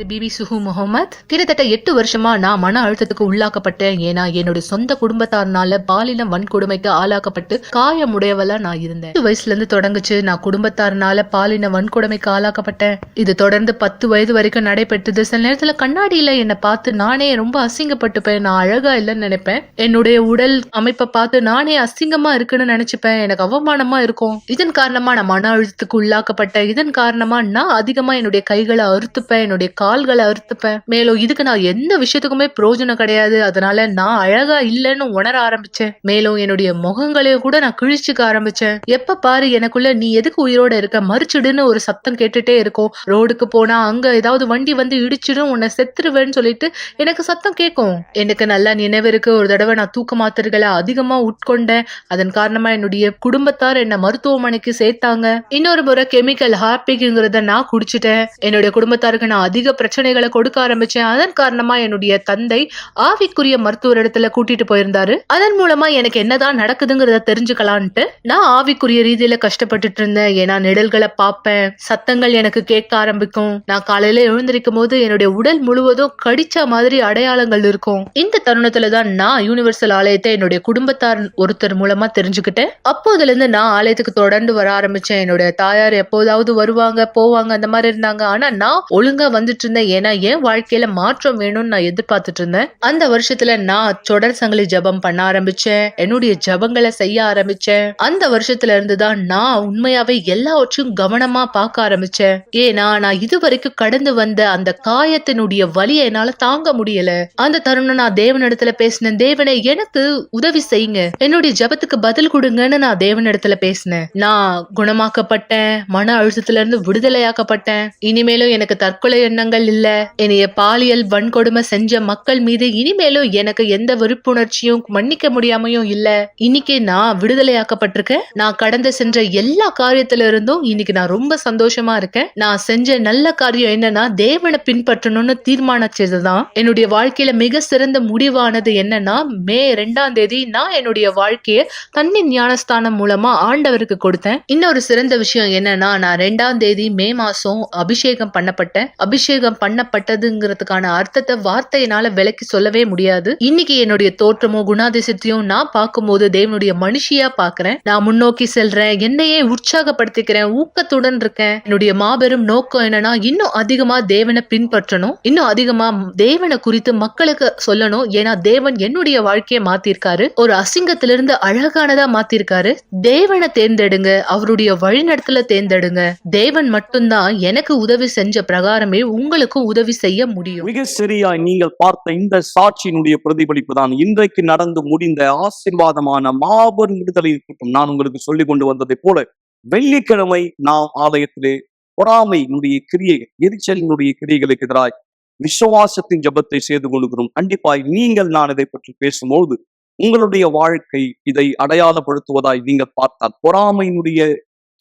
பேரு பிபி சுஹு முகமது. கிட்டத்தட்ட 8 வருஷமா நான் மன அழுத்தத்துக்கு உள்ளாக்கப்பட்டேன். ஏன்னா என்னுடைய சொந்த குடும்பத்தாரனால பாலின வன்கொடுமைக்கு ஆளாக்கப்பட்டு காயமுடையவளா நான் இருந்தேன். 10 வயசுல இருந்து தொடங்குச்சு. நான் குடும்பத்தாரனால பாலின வன்கொடுமைக்கு ஆளாக்கப்பட்டேன். இது தொடர்ந்து 10 வயது வரைக்கும் நடைபெற்றது. சில நேரத்துல கண்ணாடியில என்னை பார்த்து நானே ரொம்ப அசிங்கப்பட்டுப்பேன். நான் அழகா இல்லைன்னு நினைப்பேன். என்னுடைய உடல் அமைப்பை பார்த்து நானே அசிங்கமா இருக்குன்னு நினைச்சுப்பேன். எனக்கு அவமானமா இருக்கும். இதன் காரணமா நான் மன அழுத்தத்துக்கு உள்ளாக்கப்பட்டேன். இதன் காரணமா நான் அதிகமா என்னுடைய கைகளை அறுத்துப்பேன், என்னுடைய கால்களை அறுத்துப்பேன். மேலும் இதுக்கு நான் எந்த விஷயத்துக்குமே பிரயோஜனம் கிடையாது. அதனால நான் அழகா இல்லைன்னு உணர ஆரம்பிச்சேன். மேலும் என்னுடைய முகங்களையும் கூட நான் கிழிச்சுக்க ஆரம்பிச்சேன். எப்ப பாரு எனக்குள்ள நீ எதுக்கு உயிரோட இருக்க, மறிச்சிடுன்னு ஒரு சத்தம் கேட்டுட்டே இருக்கும். ரோடுக்கு போனா அங்க ஏதாவது வண்டி வந்து இடிச்சிடும், உன்னை செத்துருவேன்னு சொல்லிட்டு எனக்கு சத்தம் கேட்கும். எனக்கு நல்லா நினைவு இருக்கு. ஒரு தடவை நான் தூக்க மாத்திரைகளை அதிகமா உட்கொண்டேன். அதன் காரணமா என்னுடைய குடும்பத்தார் என்ன மருத்துவமனைக்கு சேர்த்தாங்க. இன்னொரு முறை கெமிக்கல் ஹார்பிக்ங்கிறத நான் குடிச்சிட்டேன். என்னுடைய குடும்பத்தாருக்கு நான் அதிக பிரச்சனைகளை கொடுக்க ஆரம்பிச்சேன். அதன் காரணமா என்னுடைய தந்தை ஆவிக்குரிய மருத்துவர் இடத்துல கூட்டிட்டு போயிருந்தாரு. அதன் மூலமா எனக்கு என்னதான் நடக்குதுங்கிறத தெரிஞ்சுக்கலான்ட்டு நான் ஆவிக்குரிய ரீதியில கஷ்டப்பட்டுட்டு இருந்தேன். ஏன்னா நிழல்களை பார்ப்பேன், சத்தங்கள் எனக்கு கேட்க ஆரம்பிக்கும். நான் காலையில எழுந்திருக்கும் போது என்னுடைய உடல் முழுவதும் கடிச்ச மாதிரி அடையாளங்கள் இருக்கும். இந்த தருணத்துலதான் நான் யூனிவர்சல் ஆலயத்தை என்னுடைய குடும்பத்தார் ஒருத்தர் மூலமா தெரிஞ்சுக்கிட்டேன். அப்போதுல இருந்து நான் ஆலயத்துக்கு தொடர்ந்து வர ஆரம்பிச்சேன். என்னுடைய தாயார் எப்போதாவது வருவாங்க போவாங்க அந்த மாதிரி இருந்தாங்க. ஆனா நான் ஒழுங்கா வந்துட்டு இருந்தேன். ஏன்னா என் வாழ்க்கையில மாற்றம் வேணும்னு நான் எதிர்பார்த்துட்டு இருந்தேன். அந்த வருஷத்துல நான் தொடர் சங்கிலி ஜபம் பண்ண ஆரம்பிச்சேன். என்னுடைய ஜபங்களை செய்ய ஆரம்பிச்சேன். அந்த வருஷத்துல இருந்துதான் நான் உண்மையாவே எல்லாவற்றையும் கவனமா பார்க்க ஆரம்பிச்சேன். ஏன்னா நான் இதுவரைக்கும் கடந்து வந்த அந்த காயத்தினுடைய வலியை என்னால தாங்க முடியல. அந்த தருணம் நான் தேவனிடத்துல பேசினேன். தேவனே எனக்கு உதவி செய்யுங்க, என்னுடைய ஜபத்துக்கு பதில் கொடுங்கன்னு நான் தேவனிடத்துல பேசினேன். நான் குணமாக்கப்பட்டேன். மன அழுத்தத்துல இருந்து விடுதலையாக்கப்பட்டேன். இனிமேலும் எனக்கு தற்கொலை எண்ணங்கள் இல்ல. என்னைய பாலியல் வன்கொடுமை செஞ்ச மக்கள் மீது இனிமேலும் எனக்கு எந்த வெறுப்புணர்ச்சியும் மன்னிக்க முடியாமையும் இல்ல. இன்னைக்கு நான் விடுதலையாக்கப்பட்டிருக்கேன். நான் கடந்து சென்ற எல்லா காரியத்துல இருந்தும் இன்னைக்கு நான் ரொம்ப சந்தோஷமா இருக்கேன். நான் செஞ்ச நல்ல காரியம் என்னன்னா தேவனை பின்பற்றணும்னு தீர்மானிச்சதுதான். என்னுடைய வாழ்க்கையில மிக சிறந்த முடிவானது என்னன்னா மே 2ஆம் தேதி நான் என்னுடைய வாழ்க்கைய தண்ணி ஞானஸ்தானம் மூலமா ஆண்டவருக்கு கொடுத்தேன். இன்னொரு சிறந்த விஷயம் என்னன்னா நான் 2ஆம் தேதி மே மாசம் அபிஷேகம் பண்ணப்பட்டேன். அபிஷேகம் பண்ணப்பட்டதுங்கிறதுக்கான அர்த்தத்தை வார்த்தையினால விளக்கி சொல்லவே முடியாது. இன்னைக்கு என்னுடைய தோற்றமோ குணாதிசயத்தையும் நான் பார்க்கும்போது தேவனுடைய மனுஷியா பாக்குறேன். நான் முன்னோக்கி செல்றேன். என்னையே உற்சாகப்படுத்திக்கிறேன். ஊக்கத்துடன் இருக்கேன். என்னுடைய மாபெரும் நோக்கம் என்னன்னா இன்னும் அதிகமா தேவனை பின்பற்றணும். இன்னும் அதிகமா தேவனை குறித்து மக்களுக்கு சொல்லணும். ஏன்னா தேவன் என்னுடைய வாழ்க்கையை மாத்திருக்காரு. ஒரு அசிங்கத்திலிருந்து அழகானதா மாத்திருக்காரு. தேவனை தேர்ந்தெடுங்க. அவருடைய வழிநடத்தல தேர்ந்தெடுங்க. தேவன் மட்டும்தான் எனக்கு உதவி செஞ்ச பிரகாரமே உங்களுக்கும் உதவி செய்ய முடியும். மிக சரியாய் நீங்கள் பார்த்த இந்த சாட்சியினுடைய பிரதிபலிப்பு தான் இன்றைக்கு நடந்து முடிந்த ஆசீர்வாதமான மாபெரும் விடுதலை கூட்டம். நான் உங்களுக்கு சொல்லிக் கொண்டு வந்ததை போல வெள்ளிக்கிழமை நாம் ஆலயத்திலே பொறாமையினுடைய கிரியைகள், எரிச்சலினுடைய கிரியைகளுக்கு எதிராய் விசுவாசத்தின் ஜபத்தை செய்து கொள்கிறோம். கண்டிப்பாய் நீங்கள் நான் இதை பற்றி பேசும்போது உங்களுடைய வாழ்க்கை இதை அடையாளப்படுத்துவதாய் நீங்கள் பார்த்தால் பொறாமையினுடைய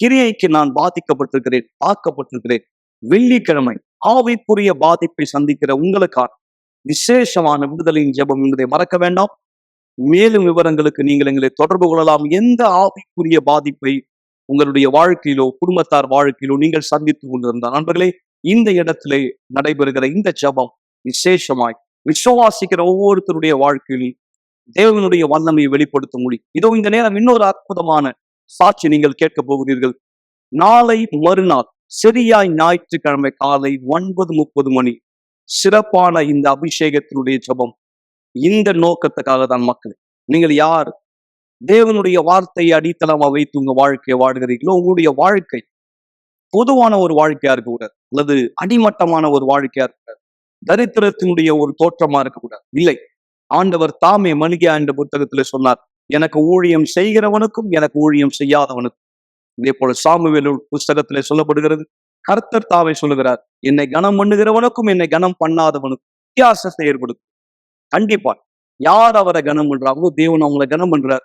கிரியைக்கு நான் பாதிக்கப்பட்டிருக்கிறேன், தாக்கப்பட்டிருக்கிறேன். வெள்ளிக்கிழமை ஆவிக்குரிய பாதிப்பை சந்திக்கிற உங்களுக்கான விசேஷமான விடுதலையின் ஜெபம் என்பதை மறக்க வேண்டாம். மேலும் விவரங்களுக்கு நீங்கள் எங்களை தொடர்பு கொள்ளலாம். எந்த ஆவிக்குரிய பாதிப்பை உங்களுடைய வாழ்க்கையிலோ குடும்பத்தார் வாழ்க்கையிலோ நீங்கள் சந்தித்து கொண்டிருந்தார் நண்பர்களே, இந்த இடத்திலே நடைபெறுகிற இந்த ஜெபம் விசேஷமாய் விசுவாசிக்கிற ஒவ்வொருத்தருடைய வாழ்க்கையிலும் தேவனுடைய வல்லமையை வெளிப்படுத்த முடியும். இதோ இந்த நேரம் இன்னொரு அற்புதமான சாட்சி நீங்கள் கேட்க போகிறீர்கள். நாளை மறுநாள் சரியாய் ஞாயிற்றுக்கிழமை காலை 9:30 மணி சிறப்பான இந்த அபிஷேகத்தினுடைய ஜெபம். இந்த நோக்கத்துக்காக தான் மக்கள், நீங்கள் யார் தேவனுடைய வார்த்தையை அடித்தளமா வைத்து உங்க வாழ்க்கையை வாழ்கிறீர்களோ, உங்களுடைய வாழ்க்கை பொதுவான ஒரு வாழ்க்கையா இருக்கக்கூடாது, அல்லது அடிமட்டமான ஒரு வாழ்க்கையா இருக்கக்கூடாது, தரித்திரத்தினுடைய ஒரு தோற்றமா இருக்கக்கூடாது. இல்லை, ஆண்டவர் தாமே மல்கியா என்ற புத்தகத்துல சொன்னார், எனக்கு ஊழியம் செய்கிறவனுக்கும் எனக்கு ஊழியம் செய்யாதவனுக்கும். இதே போல சாமுவேல் புஸ்தகத்திலே சொல்லப்படுகிறது, கர்த்தர் தாமே சொல்லுகிறார், என்னை கனம் பண்ணுகிறவனுக்கும் என்னை கனம் பண்ணாதவனுக்கும் வித்தியாசத்தை ஏற்படுத்தும். கண்டிப்பா யார் அவரை கனம் பண்றாங்களோ தேவன் அவங்களை கனம் பண்றார்.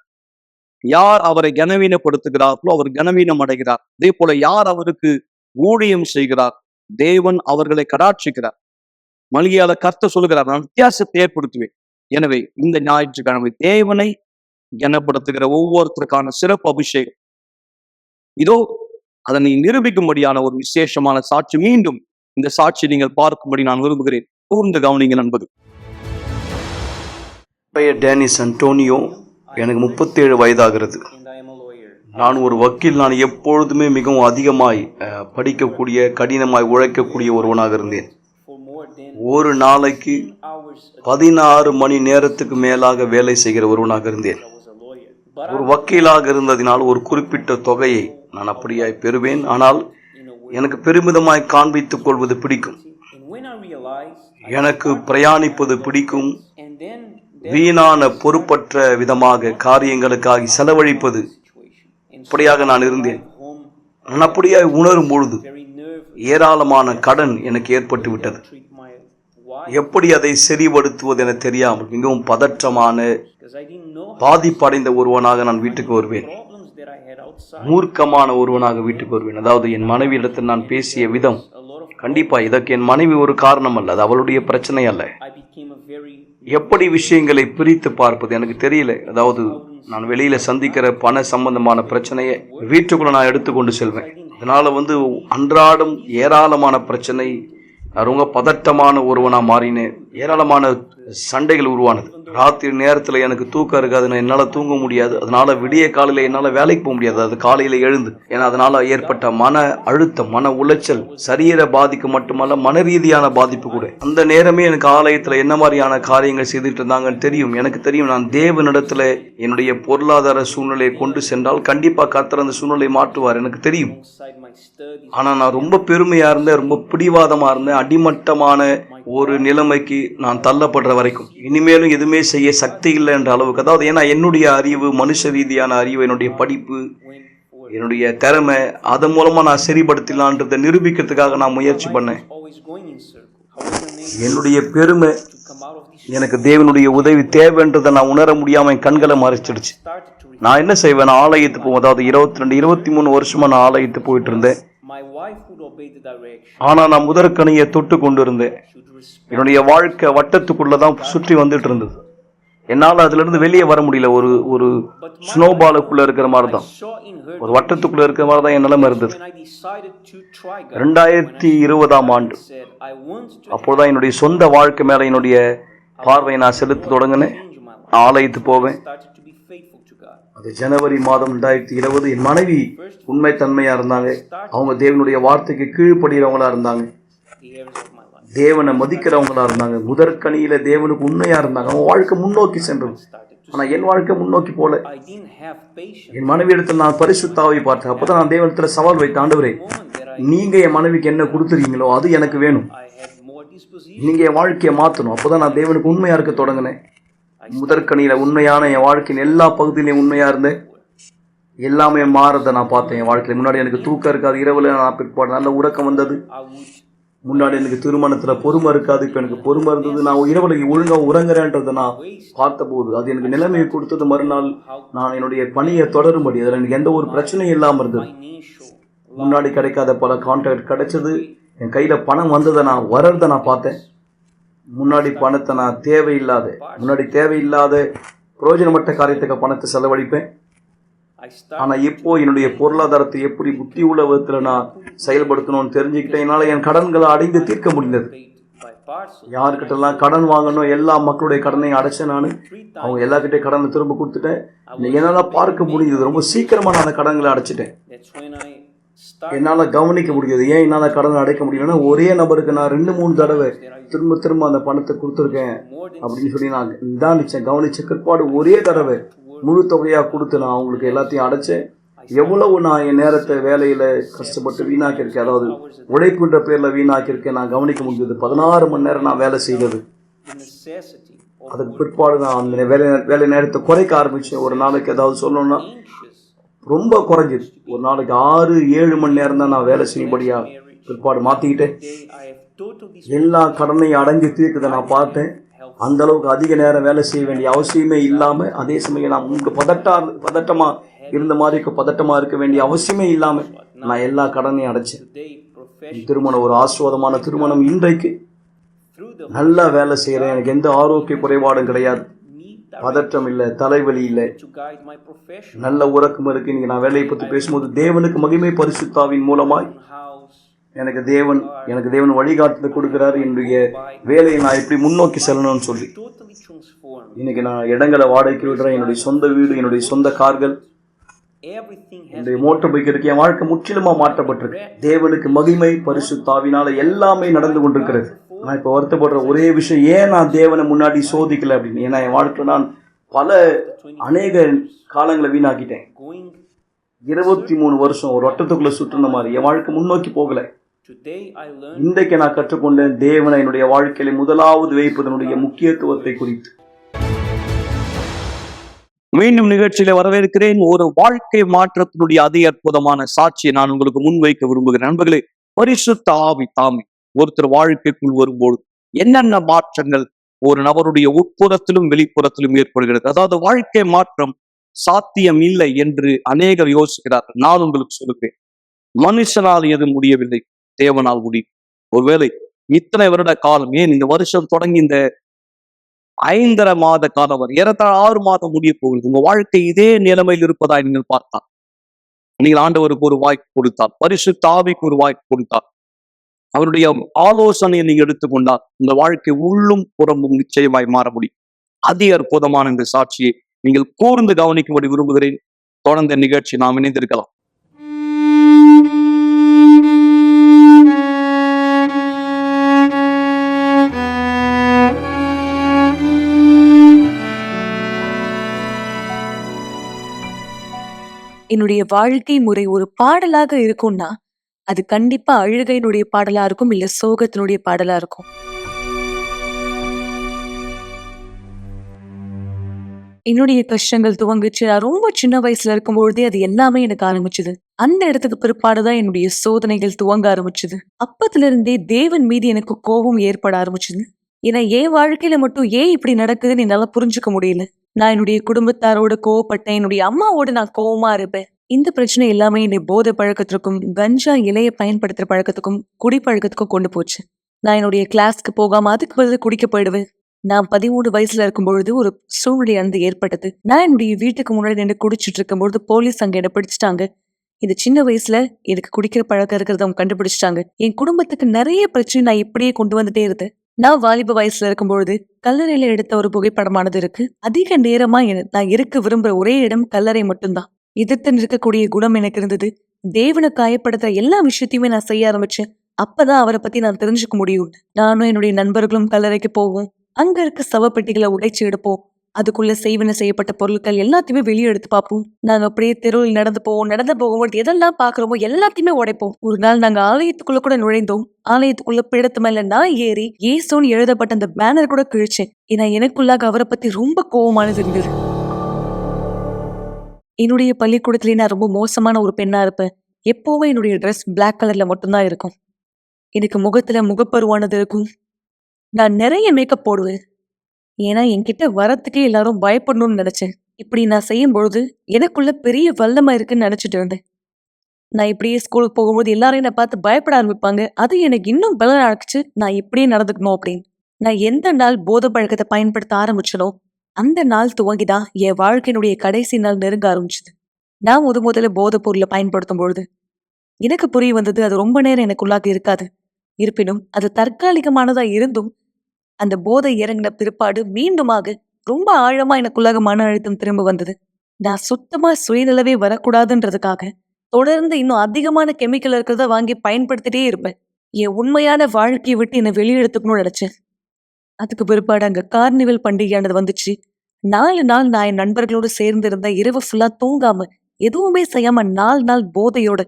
யார் அவரை கனவீனப்படுத்துகிறார்களோ அவர் கனவீனம் அடைகிறார். அதே போல யார் அவருக்கு ஊழியம் செய்கிறார் தேவன் அவர்களை கடாட்சிக்கிறார். மல்கியால கர்த்தர் சொல்லுகிறார், நான் வித்தியாசத்தை ஏற்படுத்துவேன். எனவே இந்த ஞாயிற்றுக்கிழமை தேவனை கனப்படுத்துகிற ஒவ்வொருத்தருக்கான சிறப்பு அபிஷேகம். இதோ அதனை நிரூபிக்கும்படியான ஒரு விசேஷமான சாட்சி மீண்டும் இந்த சாட்சியை நீங்கள் பார்க்கும்படி நான் விரும்புகிறேன். கூர்ந்து கவனிங்க நண்பர்கள். பெயர் டேனிஸ் அன்டோனியோ. எனக்கு 37 வயதாகிறது. நான் ஒரு வக்கீல். நான் எப்பொழுதுமே மிகவும் அதிகமாய் படிக்கக்கூடிய, கடினமாய் உழைக்கக்கூடிய ஒருவனாக இருந்தேன். ஒரு நாளைக்கு 16 மணி நேரத்துக்கு மேலாக வேலை செய்கிற ஒருவனாக இருந்தேன். ஒரு வக்கீலாக இருந்ததினால் ஒரு குறிப்பிட்ட தொகையை நான் அப்படியாய் பெறுவேன். ஆனால் எனக்கு பெருமிதமாய் காண்பித்துக் கொள்வது பிடிக்கும். எனக்கு பிரயாணிப்பது பிடிக்கும். வீணான பொறுப்பற்ற விதமாக காரியங்களுக்காக செலவழிப்பது, அப்படியாக நான் இருந்தேன். நான் அப்படியாய் உணரும் பொழுது ஏராளமான கடன் எனக்கு ஏற்பட்டு விட்டது. எப்படி அதை சரிபடுத்துவது என தெரியாமல் மிகவும் பதற்றமான, பாதிப்படைந்த ஒருவனாக நான் வீட்டுக்கு வருவேன். மூர்க்கமான ஒருவனாக வீட்டுக்கு வருவேன். அதாவது என் மனைவியிடத்தில் நான் பேசிய விதம், கண்டிப்பா இதற்கு என் மனைவி ஒரு காரணம் அல்ல, அது அவளுடைய பிரச்சனை அல்ல. எப்படி விஷயங்களை பிரித்து பார்ப்பது எனக்கு தெரியல. அதாவது நான் வெளியில சந்திக்கிற பண சம்பந்தமான பிரச்சனையை வீட்டுக்குள்ள நான் எடுத்துக்கொண்டு செல்வேன். அதனால அன்றாடம் ஏராளமான பிரச்சனை, ரொம்ப பதட்டமான ஒருவனா மாறினேன். ஏராளமான சண்டைகள் உருவானது. ராத்திரி நேரத்துல எனக்கு தூக்கம் இருக்காது, என்னால தூங்க முடியாது. அதனால விடிய காலையில என்னால வேலைக்கு போக முடியாது, அது காலையில எழுந்து. ஏன்னா அதனால ஏற்பட்ட மன அழுத்தம், மன உளைச்சல், சரீர பாதிப்பு மட்டுமல்ல, மன ரீதியான பாதிப்பு கூட. அந்த நேரமே எனக்கு ஆலயத்துல என்ன மாதிரியான காரியங்கள் செய்துட்டு இருந்தாங்கன்னு தெரியும். எனக்கு தெரியும், நான் தேவனிடத்துல என்னுடைய பொருளாதார சூழ்நிலையை கொண்டு சென்றால் கண்டிப்பா கர்த்தர் அந்த சூழ்நிலையை மாற்றுவார், எனக்கு தெரியும். ஆனா நான் ரொம்ப பெருமையா இருந்தேன், ரொம்ப பிடிவாதமா இருந்தேன். அடிமட்டமான ஒரு நிலைமைக்கு நான் தள்ளப்படுற வரைக்கும் இனிமேலும் எதுவுமே செய்ய சக்தி இல்லை என்ற அளவுக்கு. அதாவது ஏன்னா என்னுடைய அறிவு, மனுஷ ரீதியான அறிவு, என்னுடைய படிப்பு, என்னுடைய திறமை, அதன் மூலமா நான் சரிபடுத்தலான்றதை நிரூபிக்கிறதுக்காக நான் முயற்சி பண்ணேன். என்னுடைய பெருமை, எனக்கு தேவனுடைய உதவி தேவைன்றதை நான் உணர முடியாம என் கண்களை மறைச்சிடுச்சு. நான் என்ன செய்வேன், ஆலயத்துக்கு போவோம். அதாவது 22, 23 வருஷமா நான் ஆலயத்துக்கு போயிட்டு இருந்தேன். ஆனா நான் முதற்கனியை தொட்டு கொண்டு இருந்தேன். என்னுடைய வாழ்க்கை வட்டத்துக்குள்ளதான் சுற்றி வந்துட்டு இருந்தது. என்னால அதுல இருந்து வெளியே வர முடியல. ஒரு ஸ்னோபாலுக்குள்ள இருக்கிற மாதிரி தான், ஒரு வட்டத்துக்குள்ள இருக்கிற மாதிரி தான் என் நிலைமை இருந்தது. 2020ஆம் ஆண்டு அப்போதான் என்னுடைய சொந்த வாழ்க்கை மேல என்னுடைய பார்வையை நான் செலுத்த தொடங்கினேன். ஆலயத்துக்கு போவேன். அது ஜனவரி மாதம் 2020. என் மனைவி உண்மை தன்மையா இருந்தாங்க. அவங்க தேவனுடைய வார்த்தைக்கு கீழ்ப்படுகிறவங்களா இருந்தாங்க, தேவனை மதிக்கிறவங்களா இருந்தாங்க, முதற்கனியில தேவனுக்கு உண்மையா இருந்தாங்க. அவங்க வாழ்க்கை முன்னோக்கி சென்றது. ஆனா என் வாழ்க்கை முன்னோக்கி போல. என் மனைவி இடத்துல நான் பரிசுத்தாவை பார்த்தேன். அப்பதான் நான் தேவனிடத்துல சவால் வைத்த, ஆண்டவரே, நீங்க என் மனைவிக்கு என்ன கொடுத்துறீங்களோ அது எனக்கு வேணும், நீங்க என் வாழ்க்கையை மாத்தணும். அப்பதான் நான் தேவனுக்கு உண்மையா இருக்க தொடங்கினேன். முதற்கனியில உண்மையான என் வாழ்க்கையின் எல்லா பகுதியிலையும் உண்மையா இருந்தேன். எல்லாமே மாறதை நான் பார்த்தேன். என் வாழ்க்கையில முன்னாடி எனக்கு தூக்கம் இருக்காது, இரவுல நான் பிற்பாடு நல்ல உறக்கம் வந்தது. முன்னாடி எனக்கு திருமணத்துல பொறுமை இருக்காது, இப்ப எனக்கு பொறுமை இருந்தது. நான் இரவுல ஒழுங்கா உறங்குறேன்றதை நான் பார்த்த போது அது எனக்கு நிலைமையை கொடுத்தது. மறுநாள் நான் என்னுடைய பணியை தொடரும்படி அதுல எனக்கு எந்த ஒரு பிரச்சனையும் இல்லாம இருந்தது. முன்னாடி கிடைக்காத பல கான்ட்ராக்ட் கிடைச்சது. என் கையில பணம் வந்ததை நான் வர்றதை நான் பார்த்தேன். முன்னாடி பணத்தை நான் தேவையில்லாத பிரயோஜனமற்ற காரியத்துக்கு பணத்தை செலவழிப்பேன். ஆனா இப்போ என்னுடைய பொருளாதாரத்தை எப்படி புத்தி உள்ள விதத்துல நான் செயல்படுத்தணும்னு தெரிஞ்சுக்கிட்டேன். என்னால என் கடன்களை அடைந்து தீர்க்க முடிந்தது. யாருக்கிட்ட எல்லாம் கடன் வாங்கணும், எல்லா மக்களுடைய கடனையும் அடைச்சேன். நான் அவங்க எல்லார்கிட்ட கடனை திரும்ப கொடுத்துட்டேன். என்னால பார்க்க முடியுது, ரொம்ப சீக்கிரமா நான் அந்த கடன்களை அடைச்சிட்டேன். என்னால கவனிக்க முடியாது. ஏன் என்னால கடன் அடைக்க முடியலன்னா, ஒரே நபருக்கு நான் 2-3 தடவை திரும்ப அந்த பணத்தை கொடுத்துருக்கேன் அப்படின்னு சொல்லி நான் நிதானிச்சேன், கவனிச்ச பிற்பாடு ஒரே தடவை முழு தொகையா கொடுத்து நான் அவங்களுக்கு எல்லாத்தையும் அடைச்சேன். எவ்வளவு நான் என் நேரத்தை வேலையில கஷ்டப்பட்டு வீணாக்கியிருக்கேன், அதாவது உழைப்புன்ற பேர்ல வீணாக்கியிருக்கேன் நான் கவனிக்க முடிஞ்சது. 16 மணி நேரம் நான் வேலை செய்தது. அதுக்கு பிற்பாடு நான் அந்த வேலை நேரத்தை குறைக்க ஆரம்பிச்சேன். ஒரு நாளைக்கு ஏதாவது சொல்லணும்னா ரொம்ப குறைஞ்சிது. ஒரு நாளைக்கு 6-7 மணி நேரம் தான் நான் வேலை செய்யும்படியா பிற்பாடு மாத்திக்கிட்டேன். எல்லா கடனையும் அடைஞ்சு தீர்க்கதை நான் பார்த்தேன். அந்த அளவுக்கு அதிக நேரம் வேலை செய்ய வேண்டிய அவசியமே இல்லாம, அதே சமயம் நான் உங்களுக்கு பதட்டமா இருந்த மாதிரி பதட்டமா இருக்க வேண்டிய அவசியமே இல்லாம நான் எல்லா கடனையும் அடைச்சேன். திருமணம் ஒரு ஆசீர்வாதமான திருமணம். இன்றைக்கு நல்லா வேலை செய்யறேன். எனக்கு எந்த ஆரோக்கிய குறைபாடும் கிடையாது, பதற்றம் இல்லை, தலைவலி இல்லை, நல்ல உறக்கம் இருக்கு. இன்னைக்கு நான் வேலையை பற்றி பேசும்போது தேவனுக்கு மகிமை பரிசுத்தாவின் மூலமாய் எனக்கு தேவன் வழிகாட்டுதல் கொடுக்கிறாரு. என்னுடைய வேலையை நான் எப்படி முன்னோக்கி செல்லணும்னு சொல்லி இன்னைக்கு நான் இடங்களை வாடகைக்கு விடுறேன். என்னுடைய சொந்த வீடு, என்னுடைய சொந்த கார்கள், என்னுடைய மோட்டர் பைக் இருக்கு. என் வாழ்க்கை முற்றிலுமா மாற்றப்பட்டிருக்கு. தேவனுக்கு மகிமை, பரிசுத்த ஆவியினால எல்லாமே நடந்து கொண்டிருக்கிறது. நான் இப்ப வருத்தப்படுற ஒரே விஷயம், ஏன் நான் தேவனை முன்னாடி சோதிக்கல அப்படின்னு. ஏன்னா என் வாழ்க்கையில் நான் அநேக காலங்களை வீணாக்கிட்டேன். 23 வருஷம் ஒரு வட்டத்துக்குள்ள சுற்றுன மாதிரி என் வாழ்க்கை முன்னோக்கி போகல. இன்றைக்கு நான் கற்றுக்கொண்டேன் தேவனை என்னுடைய வாழ்க்கையில முதலாவது வைப்பதனுடைய முக்கியத்துவத்தை குறித்து. மீண்டும் நிகழ்ச்சியில வரவேற்கிறேன். ஒரு வாழ்க்கை மாற்றத்தினுடைய அதி அற்புதமான சாட்சியை நான் உங்களுக்கு முன்வைக்க விரும்புகிறேன். நண்பர்களே, பரிசுத்த ஆவி தாமே ஒருத்தர் வாழ்க்கைக்குள் வரும்போது என்னென்ன மாற்றங்கள் ஒரு நபருடைய உட்புறத்திலும் வெளிப்புறத்திலும் ஏற்படுகிறது. அதாவது வாழ்க்கை மாற்றம் சாத்தியம் இல்லை என்று அநேகர் யோசிக்கிறார்கள். நான் உங்களுக்கு சொல்லுகிறேன், மனுஷனால் எது முடியவில்லை, தேவனால் முடியும். ஒருவேளை இத்தனை வருட காலம், ஏன் இந்த வருஷம் தொடங்கி இந்த 5.5 மாத காலம் வரை ஏறத்தாழ 6 மாதம் முடிய போகுது, உங்க வாழ்க்கை இதே நிலைமையில் இருப்பதாய் நீங்கள் பார்த்தால், நீங்கள் ஆண்டவருக்கு ஒரு வாய்ப்பு கொடுத்தால், பரிசுத்த ஆவிக்கு ஒரு வாய்ப்பு கொடுத்தால், அவருடைய ஆலோசனையை நீங்க எடுத்துக்கொண்டால் உங்க வாழ்க்கை உள்ளும் புறமும் நிச்சயமாய் மாற முடியும். அதி அற்புதமான இந்த சாட்சியை நீங்கள் கூர்ந்து கவனிக்கும்படி விரும்புகிறேன். தொடர்ந்த நிகழ்ச்சி நாம் இணைந்திருக்கலாம். என்னுடைய வாழ்க்கை முறை ஒரு பாடலாக இருக்கும்னா அது கண்டிப்பா அழுகையினுடைய பாடலா இருக்கும், இல்ல சோகத்தினுடைய பாடலா இருக்கும். என்னுடைய கஷ்டங்கள் துவங்குச்சு. நான் ரொம்ப சின்ன வயசுல இருக்கும்பொழுதே அது எல்லாமே எனக்கு ஆரம்பிச்சுது. அந்த இடத்துக்கு பிற்பாடுதான் என்னுடைய சோதனைகள் துவங்க ஆரம்பிச்சுது. அப்பத்துல இருந்தே தேவன் மீது எனக்கு கோபம் ஏற்பட ஆரம்பிச்சுது. ஏன்னா என் வாழ்க்கையில மட்டும் ஏன் இப்படி நடக்குதுன்னு என்னால புரிஞ்சுக்க முடியல. நான் என்னுடைய குடும்பத்தாரோட கோவப்பட்டேன், என்னுடைய அம்மாவோட நான் கோவமா இருப்பேன். இந்த பிரச்சனை எல்லாமே என்னை போதை பழக்கத்திற்கும், கஞ்சா இலைய பயன்படுத்துற பழக்கத்துக்கும், குடிப்பழக்கத்துக்கும் கொண்டு போச்சு. நான் என்னுடைய கிளாஸ்க்கு போகாம அதுக்கு பதில் குடிக்க போயிடுவேன். நான் 13 வயசுல இருக்கும் பொழுது ஒரு சூழ்நிலை வந்து ஏற்பட்டது. நான் என்னுடைய வீட்டுக்கு முன்னாடி நின்று குடிச்சிட்டு இருக்கும் பொழுது போலீஸ் அங்க என்ன பிடிச்சிட்டாங்க. இந்த சின்ன வயசுல எனக்கு குடிக்கிற பழக்கம் இருக்கிறத அவங்க கண்டுபிடிச்சிட்டாங்க. என் குடும்பத்துக்கு நிறைய பிரச்சனை நான் இப்படியே கொண்டு வந்துட்டே இருந்தேன். நான் வாலிப வயசுல இருக்கும் பொழுது கல்லறையில எடுத்த ஒரு புகைப்படமானது இருக்கு. அதிக நேரமா நான் இருக்க விரும்புற ஒரே இடம் கல்லறை மட்டும்தான். எதிர்த்து நிற்கக்கூடிய குணம் எனக்கு இருந்தது. தேவனை காயப்படுத்துற எல்லா விஷயத்தையுமே நான் செய்ய ஆரம்பிச்சேன். அப்பதான் அவரை பத்தி நான் தெரிஞ்சுக்க முடியும். நானும் என்னுடைய நண்பர்களும் கல்லறைக்கு போவோம். அங்க இருக்க சவப்பெட்டிகளை உடைச்சு எடுப்போம். அதுக்குள்ள செய்வன செய்யப்பட்ட பொருட்கள் எல்லாத்தையுமே வெளியே எடுத்து பார்ப்போம். நாங்க அப்படியே தெருவில் நடந்து போகும்போது எதெல்லாம் பாக்குறோமோ எல்லாத்தையுமே உடைப்போம். ஒரு நாள் நாங்க ஆலயத்துக்குள்ள கூட நுழைந்தோம். ஆலயத்துக்குள்ள பிடத்து மேல நான் ஏறி ஏசோன்னு எழுதப்பட்ட அந்த பேனர் கூட கிழிச்சேன். ஏன்னா எனக்குள்ளாக அவரை பத்தி ரொம்ப கோவமானது இருந்தது. என்னுடைய பள்ளிக்கூடத்திலேயே நான் ரொம்ப மோசமான ஒரு பெண்ணா இருப்பேன். எப்போவும் என்னுடைய ட்ரெஸ் பிளாக் கலர்ல மட்டும்தான் இருக்கும். எனக்கு முகத்துல முகப்பருவானது இருக்கும். நான் நிறைய மேக்கப் போடுவேன். ஏன்னா என்கிட்ட வரத்துக்கே எல்லாரும் பயப்படணும்னு நினைச்சேன். இப்படி நான் செய்யும் பொழுது எனக்குள்ள பெரிய வல்லமை இருக்குன்னு நினைச்சிட்டு இருந்தேன். நான் இப்படியே ஸ்கூலுக்கு போகும்போது எல்லாரும் என்னை பார்த்து பயப்பட ஆரம்பிப்பாங்க. அது எனக்கு இன்னும் பலம் அழைச்சு நான் இப்படியே நடந்துக்கணும் அப்படின்னு. நான் எந்த நாள் போதை பழக்கத்தை பயன்படுத்த ஆரம்பிச்சனோ அந்த நாள் துவங்கிதான் என் வாழ்க்கையினுடைய கடைசி நாள் நெருங்க ஆரம்பிச்சுது. நான் முதல்ல போதை பொருளை பயன்படுத்தும் பொழுது எனக்கு புரிய வந்தது அது ரொம்ப நேரம் எனக்குள்ளாக இருக்காது. இருப்பினும் அது தற்காலிகமானதா இருந்தும் அந்த போதை இறங்கின பிற்பாடு மீண்டுமாக ரொம்ப ஆழமா எனக்குள்ளாக மன அழுத்தம் திரும்ப வந்தது. நான் சுத்தமா சுயநிலவே வரக்கூடாதுன்றதுக்காக தொடர்ந்து இன்னும் அதிகமான கெமிக்கல் இருக்கிறத வாங்கி பயன்படுத்திட்டே இருப்பேன். என் உண்மையான வாழ்க்கையை விட்டு என்னை வெளியெடுத்துக்கணும்னு நினைச்சேன். அதுக்கு பிற்பாடு அங்க கார்னிவல் பண்டிகையானது வந்துச்சு. 4 நாள் நான் என் நண்பர்களோடு சேர்ந்து இருந்தேன். இரவு ஃபுல்லா தூங்காம எதுவுமே செய்யாம 4 நாள் போதையோட.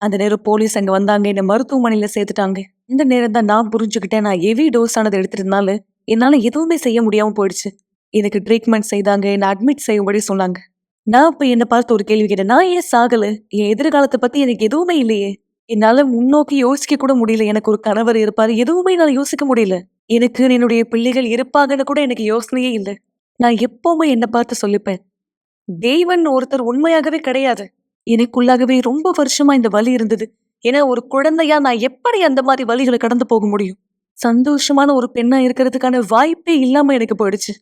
அந்த நேரம் போலீஸ் அங்க வந்தாங்க, என்னை மருத்துவமனையில சேர்த்துட்டாங்க. இந்த நேரம் தான் நான் புரிஞ்சுக்கிட்டேன், நான் ஹெவி டோஸ் ஆனது எடுத்துருந்தனால என்னால எதுவுமே செய்ய முடியாம போயிடுச்சு. எனக்கு ட்ரீட்மெண்ட் செய்தாங்க, என்னை அட்மிட் செய்யும்படி சொன்னாங்க. நான் இப்ப என்னை பார்த்து ஒரு கேள்வி கேட்டேன், நான் ஏன் சாகல? என் எதிர்காலத்தை பத்தி எனக்கு எதுவுமே இல்லையே. என்னால முன்னோக்கி யோசிக்க கூட முடியல. எனக்கு ஒரு கணவர் இருப்பாரு, எதுவுமே என்னால யோசிக்க முடியல. எனக்கு என்னுடைய பிள்ளைகள் இருப்பாங்கன்னு கூட எனக்கு யோசனையே இல்லை. நான் எப்பவுமே என்னை பார்த்து சொல்லிப்பேன், தேவன் ஒருத்தர் உண்மையாகவே கிடையாது. எனக்குள்ளாகவே ரொம்ப வருஷமா இந்த வலி இருந்தது. ஏன்னா ஒரு குழந்தையா நான் எப்படி அந்த மாதிரி வலிகளை கடந்து போக முடியும்? சந்தோஷமான ஒரு பெண்ணா இருக்கிறதுக்கான வாய்ப்பே இல்லாம எனக்கு போயிடுச்சு.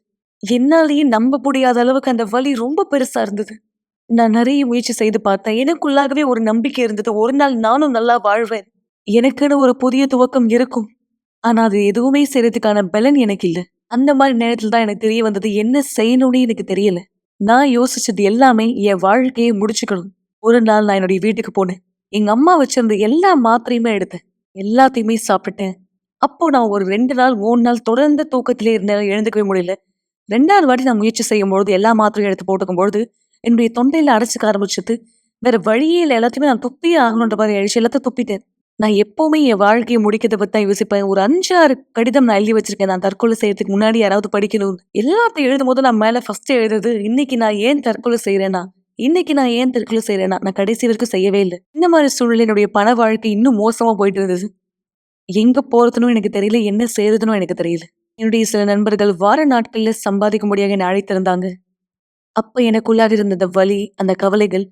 என்னாலேயே நம்ப முடியாத அளவுக்கு அந்த வலி ரொம்ப பெருசா இருந்தது. நான் நிறைய முயற்சி செய்து பார்த்தேன். எனக்குள்ளாகவே ஒரு நம்பிக்கை இருந்தது, ஒரு நாள் நானும் நல்லா வாழ்வேன். எனக்குன்னு ஒரு புதிய துவக்கம் இருக்கும். ஆனா அது எதுவுமே செய்யறதுக்கான பலன் எனக்கு இல்ல. அந்த மாதிரி நேரத்துல தான் எனக்கு தெரிய வந்தது என்ன செய்யணும்னு எனக்கு தெரியல. நான் யோசிச்சது எல்லாமே என் வாழ்க்கையை முடிச்சுக்கணும். ஒரு நாள் நான் என்னுடைய வீட்டுக்கு போனேன். எங்க அம்மா வச்சிருந்த எல்லா மாத்திரையுமே எடுத்தேன். எல்லாத்தையுமே சாப்பிட்டேன். அப்போ நான் ஒரு 2 நாள் 3 நாள் தொடர்ந்து தூக்கத்திலே இருந்தேன். எழுந்துக்கவே முடியல. 2வது வாட்டி நான் முயற்சி செய்யும்பொழுது எல்லா மாத்திரையும் எடுத்து போட்டுக்கும்பொழுது, என்னுடைய தொண்டையில அடைச்சுக்க ஆரம்பிச்சது. வேற வழியே இல்ல. எல்லாத்தையுமே நான் துப்பியே ஆகணுன்ற மாரி ஆயிடுச்சு. எல்லாத்தையும் துப்பிட்டேன். நான் எப்பவுமே என் வாழ்க்கைய முடிக்கிறத பத்தி தான் யோசிப்பேன். ஒரு 5, 6 கடிதம் நான் எழுதி வச்சிருக்கேன். நான் தற்கொலை செய்யறதுக்கு முன்னாடி யாராவது படிக்கணும்னு. எல்லாத்தையும் எழுதும்போது நான் மேல ஃபர்ஸ்ட் எழுதுறது, இன்னைக்கு நான் ஏன் தற்கொலை செய்றேன்னா? இன்னைக்கு நான் ஏன் தற்கொலை செய்றேன்னா? நான் கடைசி வரைக்கும் செய்யவே இல்ல. இந்த மாரி சூழ்நிலை என்னுடைய பண வாழ்க்கை இன்னும் மோசமா போயிட்டு இருந்தது. எங்க போறதுன்னும் எனக்கு தெரியல. என்ன செய்றதுன்னும் எனக்கு தெரியல. என்னுடைய சில நண்பர்கள் வார நாட்கள்ல சம்பாதிக்கும்படியாக என்னை அழைத்திருந்தாங்க. அப்ப எனக்குள்ளாக இருந்த அந்த வலி, அந்த கவலைகள்,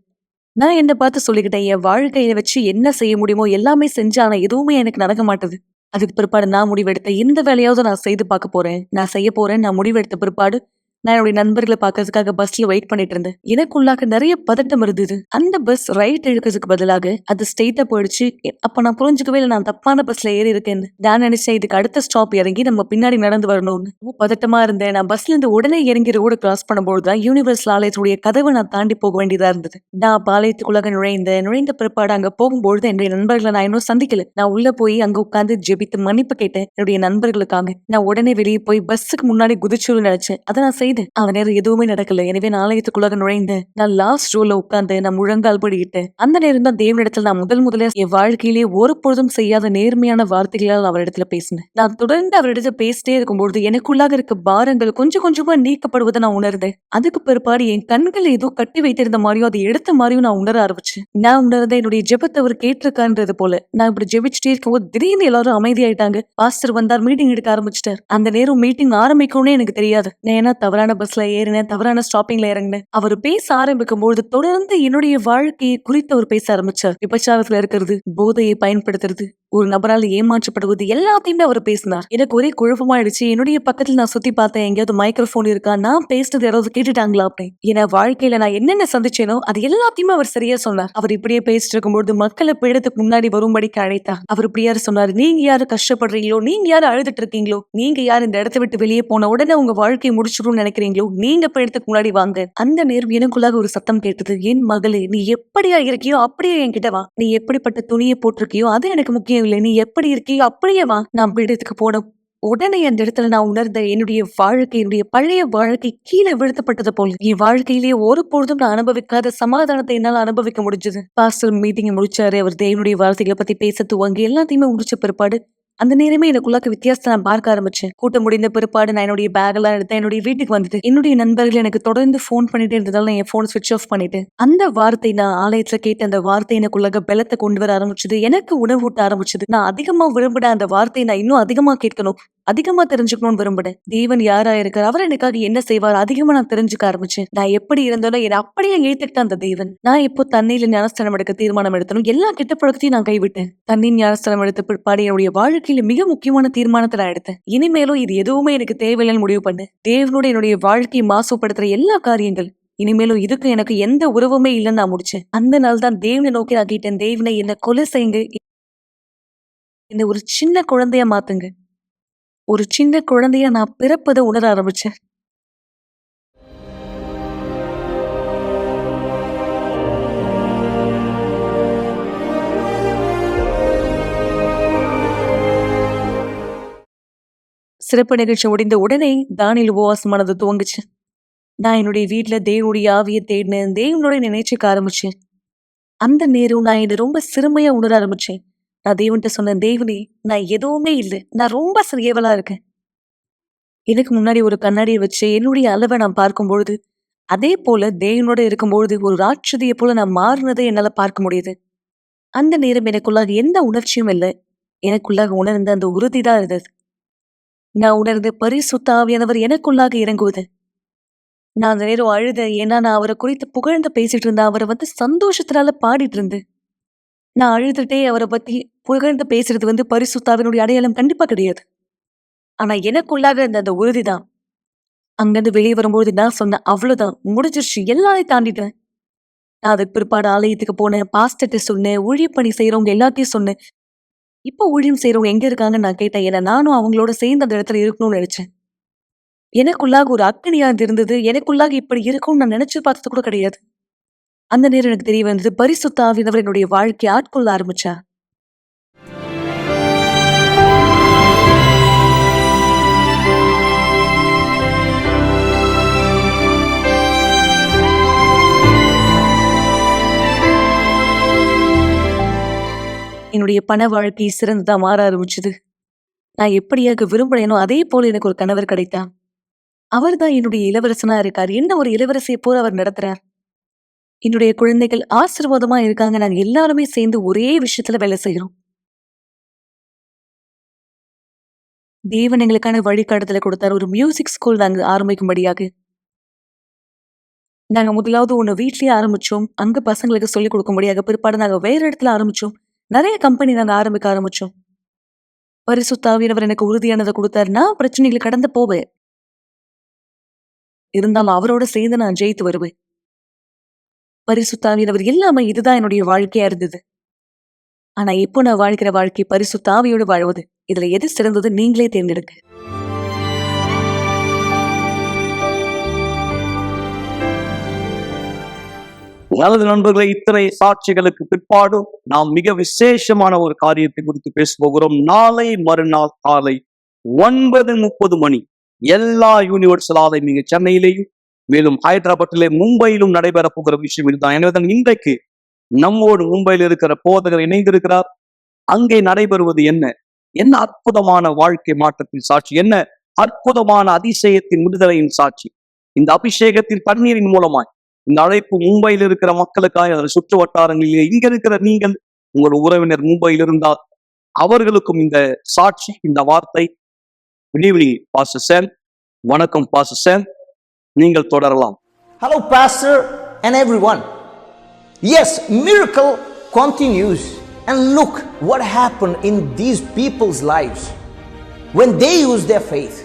நான் என்ன பார்த்து சொல்லிக்கிட்டேன். என் வாழ்க்கைய வச்சு என்ன செய்ய முடியுமோ எல்லாமே செஞ்சேன். ஆனா எதுவுமே எனக்கு நடக்க மாட்டுது. அதுக்கு பிற்பாடு நான் முடிவெடுத்தேன். எந்த வேலையாவது நான் செய்து பார்க்க போறேன். நான் செய்ய போறேன். நான் முடிவெடுத்த பிற்பாடு நான் என்னுடைய நண்பர்கள பார்க்கறதுக்காக பஸ்ல வெயிட் பண்ணிட்டு இருந்தேன். எனக்குள்ளாக நெறைய பதட்டம் இருந்தது. அந்த பஸ் ரைட் இழுக்கிறதுக்கு பதிலாக அது ஸ்ட்ரெயிட்டா போயிடுச்சு. அப்ப நான் புரிஞ்சுக்கவே இல்ல நான் தப்பான பஸ்ல ஏறி இருக்கேன்னு. நான் நினைச்சேன் இதுக்கு அடுத்த ஸ்டாப் இறங்கி நம்ம பின்னாடி நடந்து வரணும்னு. ரொம்ப பதட்டமா இருந்தேன். நான் பஸ்ல இருந்து உடனே இறங்கி ரோடு கிராஸ் பண்ணும்போது தான் யூனிவர்சல் ஆலயத்துடைய கதவை நான் தாண்டி போக வேண்டியதா இருந்தது. நான் பாளையத்துக்குள்ளாக நுழைந்தேன். நுழைந்த பிற்பாடு அங்க போகும்பொழுது என்னுடைய நண்பர்களை நான் இன்னும் சந்திக்கல. நான் உள்ள போய் அங்க உட்கார்ந்து ஜெபித்து மன்னிப்பு கேட்டேன் என்னுடைய நண்பர்களுக்காக. நான் உடனே வெளியே போய் பஸ்ஸுக்கு முன்னாடி குதிச்சுன்னு நினைச்சேன். அதை நான் செய்தேன். அந்த நேரம் எதுவுமே நடக்கல. எனவே நான் ஆலயத்துக்குள்ளாக நுழைந்தேன். நான் லாஸ்ட் ரோல உட்கார்ந்து நான் முழங்கால் படிக்கிட்டேன். அந்த நேரம் தான் தேவனிடத்தில் நான் முதல்ல என் வாழ்க்கையிலே ஒரு பொழுதும் செய்யாத நேர்மையான வார்த்தைகளால் அவரிடத்துல பேசினேன். நான் தொடர்ந்து அவரிடத்துல பேசிட்டே இருக்கும்பொழுது எனக்குள்ளாக இருக்க பாரங்கள் கொஞ்சம் கொஞ்சமா நீக்கப்படுவதை நான் உணர்ந்தேன். அதுக்கு பிற்பாடு என் கண்கள் ஏதோ கட்டி வைத்திருந்த மாதிரியும் அதை எடுத்த மாதிரியும் நான் உணர ஆரம்பிச்சேன். நான் உணர்ந்த என்னுடைய ஜெபத்தை அவர் கேட்டிருக்கான்றது போல. நான் இப்படி ஜெபிச்சுட்டே இருக்கும்போது திடீர்னு எல்லாரும் அமைதியாயிட்டாங்க. பாஸ்டர் வந்தார், மீட்டிங் எடுக்க ஆரம்பிச்சிட்டார். அந்த நேரம் மீட்டிங் ஆரம்பிக்கும்னே எனக்கு தெரியாது. நான் ஏன்னா தவறான பஸ்ல ஏறினேன், தவறான ஸ்டாப்பிங்ல இறங்கினேன். அவர் பேச ஆரம்பிக்கும் பொழுது தொடர்ந்து என்னுடைய வாழ்க்கையை குறித்து அவர் பேச ஆரம்பிச்சார். விபச்சாரத்துல இருக்கிறது, போதையை பயன்படுத்துறது, ஒரு நபரால் ஏமாற்றப்படுவது எல்லாத்தையுமே அவர் பேசினார். எனக்கு ஒரே குழப்பமாயிடுச்சு. என்னுடைய பக்கத்துல நான் சுத்தி பார்த்தேன், எங்கேயாவது மைக்ரோஃபோன் இருக்கா, நான் பேசுறது யாராவது கேட்டுட்டாங்களா அப்படின்னு. ஏன்னா வாழ்க்கையில நான் என்னென்ன சந்திச்சேனோ அது எல்லாத்தையுமே அவர் சரியா சொன்னார். அவர் இப்படியே பேசிட்டு இருக்கும்போது மக்களை பீடத்துக்கு முன்னாடி வரும்படிக்கு அழைத்தார். அவர் இப்படியாரு சொன்னார், நீங்க யாரு கஷ்டப்படுறீங்களோ, நீங்க யாரு அழுதுட்டு இருக்கீங்களோ, நீங்க யாரு இந்த இடத்தை விட்டு வெளியே போன உடனே உங்க வாழ்க்கையை முடிச்சிடணும்னு நினைக்கிறீங்களோ, நீங்க பீடத்துக்கு முன்னாடி வாங்க. அந்த நேரம் எனக்குள்ளாக ஒரு சத்தம் கேட்டது, என் மகளே நீ எப்படியா இருக்கியோ அப்படியே என்கிட்ட வா. நீ எப்படிப்பட்ட துணியை போட்டிருக்கியோ அது எனக்கு முக்கியம் இல்லை. நீ எப்படி இருக்கியோ அப்படியே வா. நான் பீடத்துக்கு போன உடனே அந்த இடத்துல நான் உணர்ந்த என்னுடைய வாழ்க்கை, என்னுடைய பழைய வாழ்க்கை கீழே வீழ்த்தப்பட்டது போல. என் வாழ்க்கையிலேயே ஒரு பொழுதும் நான் அனுபவிக்காத சமாதானத்தை என்னால் அனுபவிக்க முடிஞ்சது. Pastor meeting முடிச்சாரு. அவர் தேவனுடைய வார்த்தைகளை பத்தி பேச துவங்கி எல்லாத்தையுமே முடிச்ச பிற்பாடு அந்த நேரமே எனக்குள்ளாக்க வித்தியாசத்தை நான் பார்க்க ஆரம்பிச்சேன். கூட்டம் முடிந்த பிற்பாடு நான் என்னுடைய பேக் எல்லாம் எடுத்தேன். என்னுடைய வீட்டுக்கு வந்துட்டு என்னுடைய நண்பர்கள் எனக்கு தொடர்ந்து போன் பண்ணிட்டே இருந்ததால நான் என் போன் சுவிட்ச் ஆஃப் பண்ணிட்டேன். அந்த வார்த்தை நான் ஆலயத்துல கேட்ட அந்த வார்த்தை எனக்குள்ளாக பலத்தை கொண்டு வர ஆரம்பிச்சது. எனக்கு உணவூட்ட ஆரம்பிச்சது. நான் அதிகமா விரும்பின அந்த வார்த்தையை நான் இன்னும் அதிகமா கேட்கணும், அதிகமா தெரிஞ்சுக்கணும்னு விரும்பினேன். தேவன் யாரா இருக்கார், அவர் எனக்காக என்ன செய்வார், அதிகமா நான் தெரிஞ்சுக்க ஆரம்பிச்சேன். நான் எப்படி இருந்தாலும் என்னை அப்படியே ஏத்துக்கிட்ட அந்த தேவன். நான் இப்போ தண்ணீர்ல ஞானஸ்தானம் எடுக்க தீர்மானம் எடுத்தனும். எல்லா கெட்ட பழக்கத்தையும் நான் கைவிட்டேன். தண்ணீர் ஞானஸ்தானம் எடுத்த பிற்பாடு என்னுடைய வாழ்க்கையில மிக முக்கியமான தீர்மானத்தை நான் எடுத்தேன். இனிமேலும் இது எதுவுமே எனக்கு தேவையில்லைன்னு முடிவு பண்ணேன். தேவனோட என்னுடைய வாழ்க்கையை மாசுபடுத்துற எல்லா காரியங்கள் இனிமேலும் இதுக்கு எனக்கு எந்த உறவுமே இல்லைன்னு நான் முடிச்சேன். அந்த நாள் தான் தேவனை நோக்கி நான் கேட்டேன், தேவனை என்ன கொலை செய்யுங்க, என்ன ஒரு சின்ன குழந்தையா மாத்துங்க. ஒரு சின்ன குழந்தையா நான் பிறப்பதை உணர ஆரம்பிச்சேன். சிறப்பு நிகழ்ச்சி முடிந்த உடனே தானியேல் உபவாசமானது துவங்குச்சு. நான் என்னுடைய வீட்டுல தேவனுடைய ஆவியை தேடினேன். தேவனோட நினைச்சுக்க ஆரம்பிச்சேன். அந்த நேரம் நான் என்னை ரொம்ப சிறுமையா உணர ஆரம்பிச்சேன். நான் தேவன்கிட்ட சொன்னேன், தேவனே நான் எதுவுமே இல்லை, நான் ரொம்ப சிறியவளா இருக்கேன். எனக்கு முன்னாடி ஒரு கண்ணாடியை வச்சு என்னுடைய அளவை நான் பார்க்கும்பொழுது அதே போல தேவனோட இருக்கும்பொழுது ஒரு ராட்சதியை போல நான் மாறினதை என்னால பார்க்க முடியுது. அந்த நேரம் எனக்குள்ளாக எந்த உணர்ச்சியும் இல்லை. எனக்குள்ளாக உணர்ந்த அந்த உறுதிதான் இருந்தது. நான் உணர்ந்த பரிசுத்த ஆவியானவர் எனக்குள்ளாக இறங்குவது. நான் அந்த நேரம் அழுதேன். ஏன்னா நான் அவரை குறித்து புகழ்ந்து பேசிட்டு இருந்தேன். அவரை சந்தோஷத்தினால பாடிட்டு இருந்தேன். நான் அழுதுட்டே அவரை பத்தி புகழ்ந்து பேசுறது பரிசுத்தாவினுடைய அடையாளம் கண்டிப்பா கிடையாது. ஆனா எனக்குள்ளாக இருந்த அந்த உறுதிதான். அங்கிருந்து வெளியே வரும்போது நான் சொன்னேன், அவ்வளவுதான் முடிஞ்சிருச்சு, எல்லாரையும் தாண்டிட்டேன். நான் அதுக்கு பிற்பாடு ஆலயத்துக்கு போனேன். பாஸ்டர்ட்ட சொன்னேன், ஊழிய பணி செய்யறவங்க எல்லாத்தையும் சொன்னேன். இப்போ ஊழியம் செய்றவங்க எங்க இருக்காங்கன்னு நான் கேட்டேன். ஏன்னா நானும் அவங்களோட சேர்ந்து அந்த இடத்துல இருக்கணும்னு நினைச்சேன். எனக்குள்ளாக ஒரு அக்கினியா இருந்தது. எனக்குள்ளாக இப்படி இருக்கும்னு நான் நினைச்சு பார்த்தது கூட கிடையாது. அந்த நேரம் எனக்கு தெரிய வந்தது, பரிசுத்த ஆவியானவர் என்னுடைய வாழ்க்கையை ஆட்கொள்ள ஆரம்பிச்சா. என்னுடைய பண வாழ்க்கை சிறந்ததா மாற ஆரம்பிச்சது. நான் எப்படியாக விரும்புறேனோ அதே போல எனக்கு ஒரு கணவர் கிடைத்தார். அவர்தான் என்னுடைய இளவரசனா இருக்கார். என்ன ஒரு இளவரசியை போல அவர் நடத்துறார். என்னுடைய குழந்தைகள் ஆசீர்வாதமா இருக்காங்க. நாங்க எல்லாருமே சேர்ந்து ஒரே விஷயத்துல வேலை செய்யறோம். தேவன் எங்களுக்கான வழிகாட்டுதலை கொடுத்தார். ஒரு மியூசிக் ஸ்கூல் நாங்க ஆரம்பிக்கும்படியாக. நாங்க முதலாவது ஒண்ணு வீட்லயே ஆரம்பிச்சோம். அங்க பசங்களுக்கு சொல்லிக் கொடுக்கும்படியாக. பிற்பாடு நாங்க வேற இடத்துல ஆரம்பிச்சோம். நிறைய கம்பெனி நாங்க ஆரம்பிக்க ஆரம்பிச்சோம். பரிசுத்த ஆவியானவர் எனக்கு உறுதியானதை கொடுத்தாரு. நான் பிரச்சனைகளை கடந்து போவேன். இருந்தாலும் அவரோட சேர்ந்து நான் ஜெயித்து வருவேன். பரிசுத்த ஆவியானவர் எல்லாமே இதுதான் என்னுடைய வாழ்க்கையா இருந்தது. ஆனா இப்போ நான் வாழ்க்கிற வாழ்க்கை பரிசுத்த ஆவியோடு வாழ்வது. இதுல எது சிறந்தது நீங்களே தேர்ந்தெடுங்க. நல்லது நண்பர்களே, இத்தனை சாட்சிகளுக்கு பிற்பாடும் நாம் மிக விசேஷமான ஒரு காரியத்தை குறித்து பேச போகிறோம். நாளை மறுநாள் காலை 9:30 மணி எல்லா யூனிவர்சல் ஆலயம் நீங்க சென்னையிலேயும் மேலும் ஹைதராபாத்திலே மும்பையிலும் நடைபெற போகிற விஷயம் இதுதான். எனவே இன்றைக்கு நம்மோடு மும்பையில் இருக்கிற போதகர் இணைந்திருக்கிறார். அங்கே நடைபெறுவது என்ன என்ன அற்புதமான வாழ்க்கை மாற்றத்தின் சாட்சி, என்ன அற்புதமான அதிசயத்தின் விடுதலையின் சாட்சி. இந்த அபிஷேகத்தின் தண்ணீரின் மூலமாய் இந்த அழைப்பு மும்பையில் இருக்கிற மக்களுக்காக அதன் சுற்று வட்டாரங்களிலே இங்க இருக்கிற நீங்கள் உங்கள் உறவினர் மும்பையில் இருந்தால் அவர்களுக்கும் இந்த சாட்சி, இந்த வார்த்தை. Good evening pastor Sen. வணக்கம் பாஸ்டர் சென், நீங்கள் தொடரலாம். Hello, Pastor and everyone. Yes, miracle continues. And look what happened in these people's lives when they use their faith.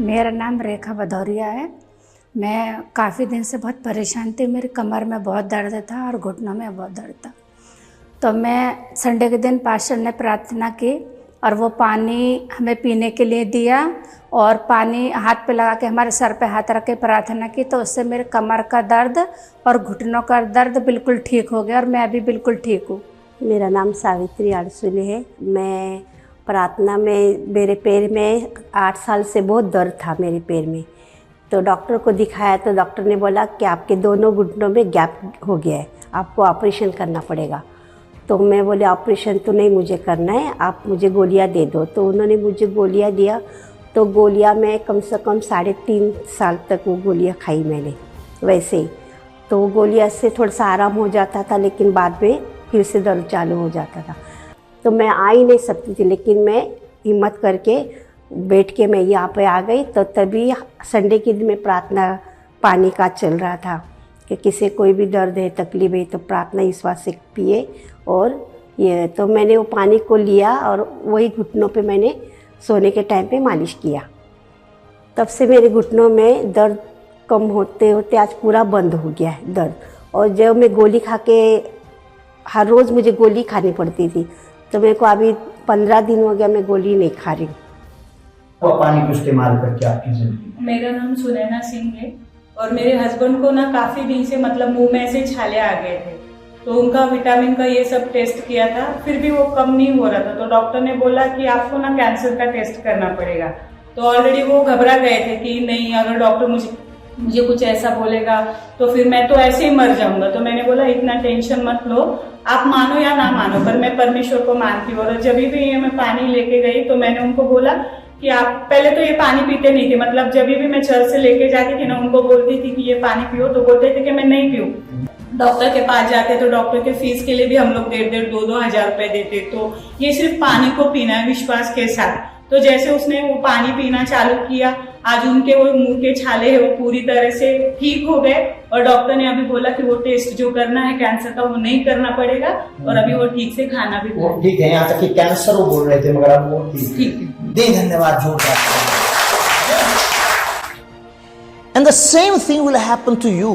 मेरा नाम रेखा भदौरिया है। मैं काफ़ी दिन से बहुत परेशान थी। मेरी कमर में बहुत दर्द था और घुटनों में बहुत दर्द था। तो मैं संडे के दिन पास्टर ने प्रार्थना की और वो पानी हमें पीने के लिए दिया और पानी हाथ पे लगा के हमारे सर पे हाथ रख के प्रार्थना की। तो उससे मेरे कमर का दर्द और घुटनों का दर्द बिल्कुल ठीक हो गया और मैं अभी बिल्कुल ठीक हूँ। मेरा नाम सावित्री आरसुले है। मैं प्रार्थना में मेरे पैर में 8 साल से बहुत दर्द था मेरे पैर में। तो डॉक्टर को दिखाया तो डॉक्टर ने बोला कि आपके दोनों घुटनों में गैप हो गया है, आपको ऑपरेशन करना पड़ेगा। तो मैं बोले ऑपरेशन तो नहीं मुझे करना है, आप मुझे गोलियां दे दो। तो उन्होंने मुझे गोलियां दिया। तो गोलियां मैं कम से कम 3.5 साल तक वो गोलियां खाई मैंने वैसे ही। तो वो गोलियां से थोड़ा सा आराम हो जाता था, लेकिन बाद में फिर से दर्द चालू हो जाता था। तो मैं आ ही नहीं सकती थी, लेकिन मैं हिम्मत करके बैठ के मैं यहाँ पे आ गई। तो तभी संडे के दिन में प्रार्थना पानी का चल रहा था कि किसी कोई भी दर्द है, तकलीफ है तो प्रार्थना इस बात से पिए। और ये तो मैंने वो पानी को लिया और वही घुटनों पे मैंने सोने के टाइम पे मालिश किया। तब से मेरे घुटनों में दर्द कम होते होते आज पूरा बंद हो गया है दर्द। और जब मैं गोली खा के हर रोज़ मुझे गोली खानी पड़ती थी, तो मेरे को अभी 15 दिन हो गया मैं गोली नहीं खा रही हूँ। पानी को इस्तेमाल करके आपकी जिंदगी। मेरा नाम सुनैना सिंह है और मेरे हस्बैंड को ना काफी दिन से मतलब मुंह में से छाले आ गए थे। तो उनका विटामिन का ये सब टेस्ट किया था, फिर भी वो कम नहीं हो रहा था। तो डॉक्टर ने बोला कि आपको ना कैंसर का टेस्ट करना पड़ेगा। तो ऑलरेडी वो घबरा गए थे कि नहीं, अगर डॉक्टर मुझे कुछ ऐसा बोलेगा तो फिर मैं तो ऐसे ही मर जाऊंगा। तो मैंने बोला इतना टेंशन मत लो, आप मानो या ना मानो, पर मैं परमेश्वर को मानती हूँ। और जब भी ये मैं पानी लेके गई तो मैंने उनको बोला कि आप पहले तो ये पानी पीते नहीं थे, मतलब जब भी मैं चर्च से लेके जाती थी ना, उनको बोलती थी कि ये पानी पियो, तो बोलते थे कि मैं नहीं पीऊँ। डॉक्टर के पास जाते तो डॉक्टर के फीस के लिए भी हम लोग 1,500-2,000 रुपए देते। तो ये सिर्फ पानी को पीना है विश्वास के साथ। तो जैसे उसने वो पानी पीना चालू किया, आज उनके वो मुंह के छाले है वो पूरी तरह से ठीक हो गए। और डॉक्टर ने अभी बोला कि वो टेस्ट जो करना है कैंसर का वो नहीं करना पड़ेगा और अभी वो ठीक से खाना भी ठीक है। यहाँ तक कि कैंसर वो बोल रहे थे, मगर अब वो ठीक है। दे धन्यवाद जोरदार। And the same thing will happen to you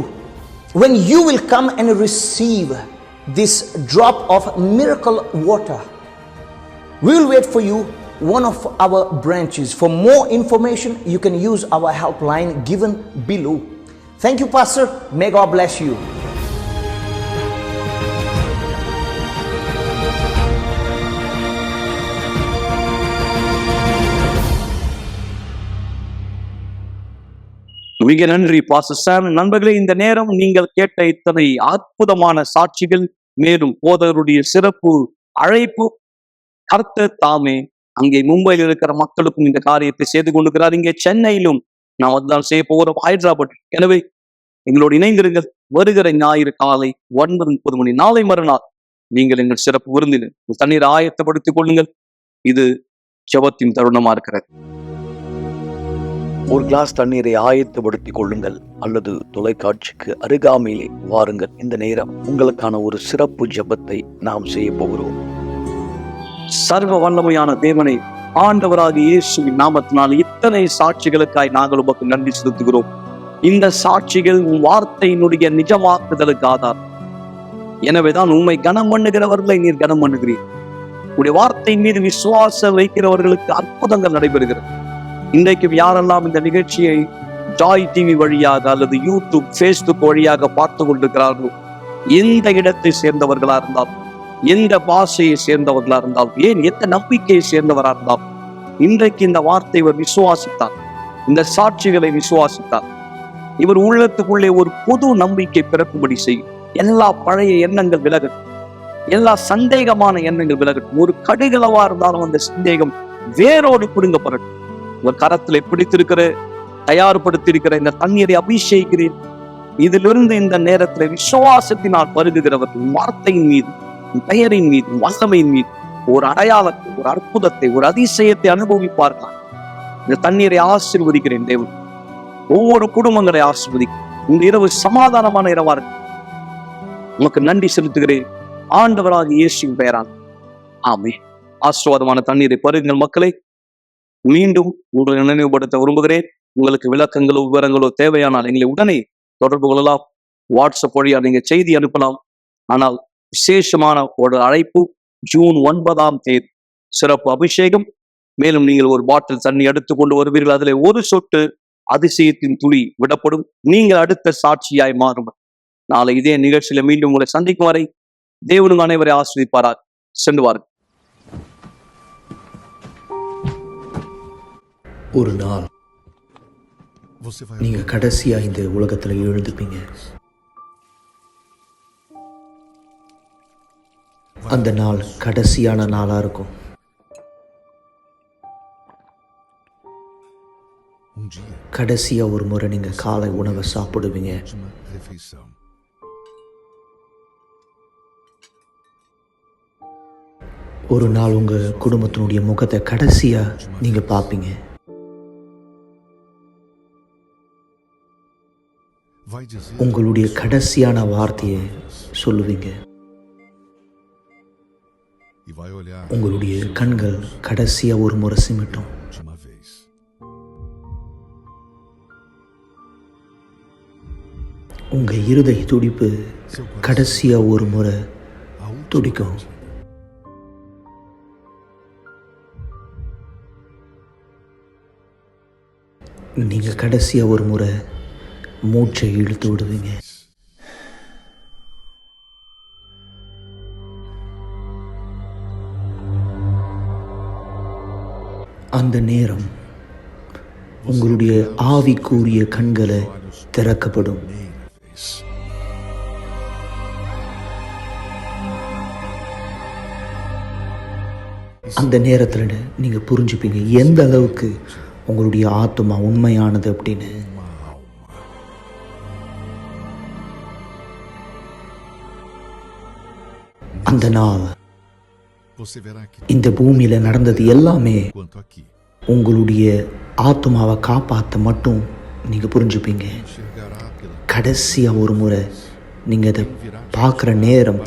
when you will come and receive this drop of miracle water We will wait for you one of our branches. For more information, you can use our helpline given below. Thank you, Pastor. May God bless you. மிக நன்றி pastor சாம். நண்பர்களே, இந்த நேரம் நீங்கள் கேட்ட இத்தனை அற்புதமான சாட்சிகள், மேலும் போதகருடைய சிறப்பு அழைப்பு, கர்த்தர் தாமே அங்கே மும்பையில் இருக்கிற மக்களுக்கும் இந்த காரியத்தை செய்து கொண்டிருக்கிறார். இங்கே சென்னையிலும் நாம் அதுதான் செய்ய போகிறோம், ஹைதராபாத். எனவே எங்களோடு இணைந்திருங்கள். வருகிற ஞாயிறு காலை 9:30 மணி, நாளை மறுநாள் நீங்கள் எங்கள் சிறப்பு விருந்தினர் தண்ணீரை ஆயத்தப்படுத்திக் கொள்ளுங்கள். இது ஜெபத்தின் தருணமா இருக்கிறது. ஒரு கிளாஸ் தண்ணீரை ஆயத்தப்படுத்திக் கொள்ளுங்கள் அல்லது தொலைக்காட்சிக்கு அருகாமையிலே வாருங்கள். இந்த நேரம் உங்களுக்கான ஒரு சிறப்பு ஜெபத்தை நாம் செய்ய போகிறோம். சர்வ வல்லமையான தேவனை, ஆண்டவராகிய இயேசுவின் நாமத்தினால் இத்தனை சாட்சிகளுக்காய் நாங்கள் உமக்கு நன்றி செலுத்துகிறோம். இந்த சாட்சிகள் உன் வார்த்தையினுடைய நிஜமாக்குதலுக்கு ஆதாரம். எனவேதான் உம்மை கனம் பண்ணுகிறவர்களை நீர் கனம் பண்ணுகிறீர். உடைய வார்த்தையின் மீது விசுவாசம் வைக்கிறவர்களுக்கு அற்புதங்கள் நடைபெறுகிறது. இன்றைக்கும் யாரெல்லாம் இந்த நிகழ்ச்சியை ஜாய் டிவி வழியாக அல்லது யூடியூப், ஃபேஸ்புக் வழியாக பார்த்து கொண்டிருக்கிறார்களோ, எந்த இடத்தை சேர்ந்தவர்களா இருந்தாலும், எந்த பாஷையை சேர்ந்தவர்களா இருந்தாலும், ஏன் எந்த நம்பிக்கையை சேர்ந்தவரா இருந்தாலும், இன்றைக்கு இந்த வார்த்தை இவர் விசுவாசித்தார், இந்த சாட்சிகளை விசுவாசித்தார், இவர் உள்ளத்துக்குள்ளே ஒரு புது நம்பிக்கை பிறக்கும்படி செய்யும். எல்லா பழைய எண்ணங்கள் விலகட்டும், எல்லா சந்தேகமான எண்ணங்கள் விலகட்டும். ஒரு கடுகளவா இருந்தாலும் அந்த சந்தேகம் வேரோடு பிடுங்கப்படட்டும். உங்கள் கரத்திலே பிடித்திருக்கிற, தயார்படுத்தியிருக்கிற இந்த தண்ணீரை அபிஷேகிக்கிறேன். இதிலிருந்து இந்த நேரத்தில் விசுவாசத்தினால் பருகுகிறவர்கள் வார்த்தையின் மீது, பெயரின் மீது, வல்லமையின் மீது ஒரு அடையாளத்தை, ஒரு அற்புதத்தை, ஒரு அதிசயத்தை அனுபவிப்பார்கள். இந்த தண்ணீரை ஆசீர்வதிக்கிறேன் தேவன். ஒவ்வொரு குடும்பங்களை ஆசீர்வதிக்கிறேன். இந்த இரவு சமாதானமான இரவா இருக்கு. உனக்கு நன்றி செலுத்துகிறேன் ஆண்டவராகிய இயேசுவின் பெயரால். ஆமென். ஆசீர்வாதமான தண்ணீரை பருகுங்கள் மக்களை. மீண்டும் உங்களை நினைவுபடுத்த விரும்புகிறேன். உங்களுக்கு விளக்கங்களோ விவரங்களோ தேவையானால் எங்களை உடனே தொடர்பு கொள்ளலாம். வாட்ஸ்அப் வழியா நீங்க செய்தி அனுப்பலாம். ஆனால் விசேஷமான ஒரு அழைப்பு, ஜூன் 9 சிறப்பு அபிஷேகம். மேலும் நீங்கள் ஒரு பாட்டில் தண்ணி எடுத்துக் கொண்டு வருவீர்கள். அதில் ஒரு சொட்டு அதிசயத்தின் துளி விடப்படும். நீங்கள் அடுத்த சாட்சியாய் மாறும். நாளை இதே நிகழ்ச்சியில மீண்டும் உங்களை சந்திக்கும் வரை தேவனுக்கு அனைவரை ஆசீர்வதிப்பாராக. சென்று வாருங்கள். ஒரு நாள் நீங்க கடைசியா இந்த உலகத்துல எழுந்துப்பீங்க. அந்த நாள் கடைசியான நாளா இருக்கும். கடைசியா ஒரு முறை நீங்க காலை உணவை சாப்பிடுவீங்க. ஒரு நாள் உங்க குடும்பத்தினுடைய முகத்தை கடைசியா நீங்க பார்ப்பீங்க. உங்களுடைய கடைசியான வார்த்தையை சொல்லுவீங்க. உங்களுடைய கண்கள் கடைசியா ஒரு முறை சிமிட்டும். உங்க இருதய துடிப்பு கடைசியா ஒரு முறை துடிக்கும். நீங்க கடைசியா ஒரு முறை மூச்சை இழுத்து விடுவீங்க. அந்த நேரம் உங்களுடைய ஆவிக்குரிய கண்களை திறக்கப்படும். அந்த நேரத்தில் நீங்க புரிஞ்சுப்பீங்க எந்த அளவுக்கு உங்களுடைய ஆத்மா உண்மையானது அப்படின்னு. அந்த நாள் இந்த பூமியில நடந்தது எல்லாமே உங்களுடைய ஆத்மாவை காப்பாற்ற மட்டும் நீங்க புரிஞ்சுப்பீங்க. கடைசியா ஒரு முறை நீங்க அதை பார்க்குற நேரம்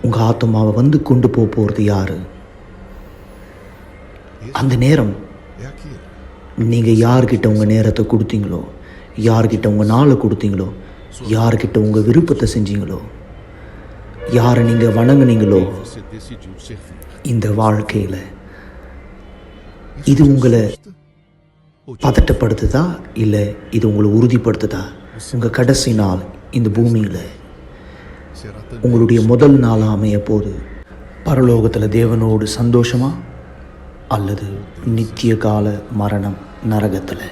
உங்க ஆத்மாவை வந்து கொண்டு போறது யாரு? அந்த நேரம் நீங்க யார்கிட்ட உங்க நேரத்தை கொடுத்தீங்களோ, யார்கிட்ட உங்க நாளை கொடுத்தீங்களோ, யார்கிட்ட உங்க விருப்பத்தை செஞ்சீங்களோ, யாரை நீங்கள் வணங்குனீங்களோ இந்த வாழ்க்கையில் இது உங்களை பதட்டப்படுத்துதா இல்லை இது உங்களை உறுதிப்படுத்துதா? உங்கள் கடைசி நாள் இந்த பூமியில் உங்களுடைய முதல் நாளாக அமைய போது பரலோகத்தில் தேவனோடு சந்தோஷமா அல்லது நித்திய கால மரணம் நரகத்தில்?